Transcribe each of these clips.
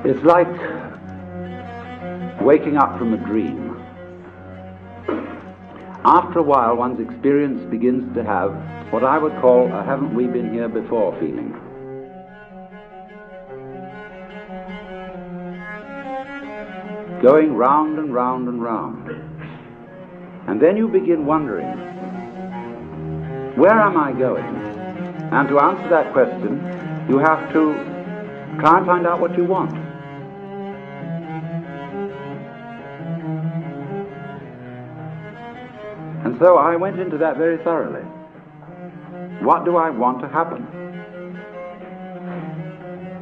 It's like waking up from a dream. After a while, one's experience begins to have what I would call a haven't we been here before feeling. Going round and round and round. And then you begin wondering, where am I going? And to answer that question, you have to try and find out what you want. And so I went into that very thoroughly. What do I want to happen?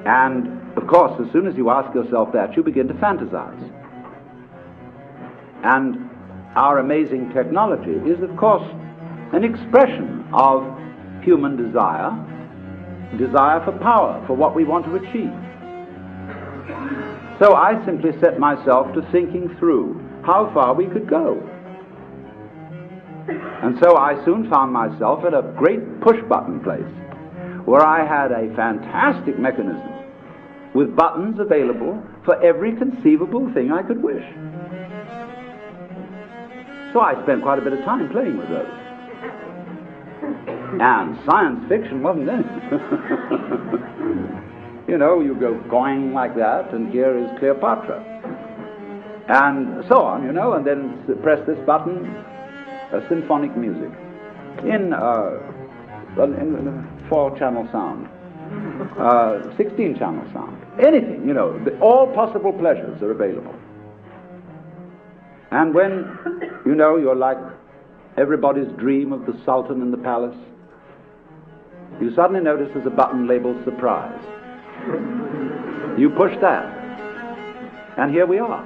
And of course, as soon as you ask yourself that, you begin to fantasize. And our amazing technology is, of course, an expression of human desire for power, for what we want to achieve. So I simply set myself to thinking through how far we could go. And so I soon found myself at a great push-button place, where I had a fantastic mechanism with buttons available for every conceivable thing I could wish. So I spent quite a bit of time playing with those. And science fiction wasn't it? You know, you go going like that, and here is Cleopatra. And so on, you know, and then press this button, symphonic music in 4-channel sound, 16-channel sound, anything, you know, all possible pleasures are available. And when, you know, you're like everybody's dream of the Sultan in the palace, you suddenly notice there's a button labeled surprise. You push that, and here we are.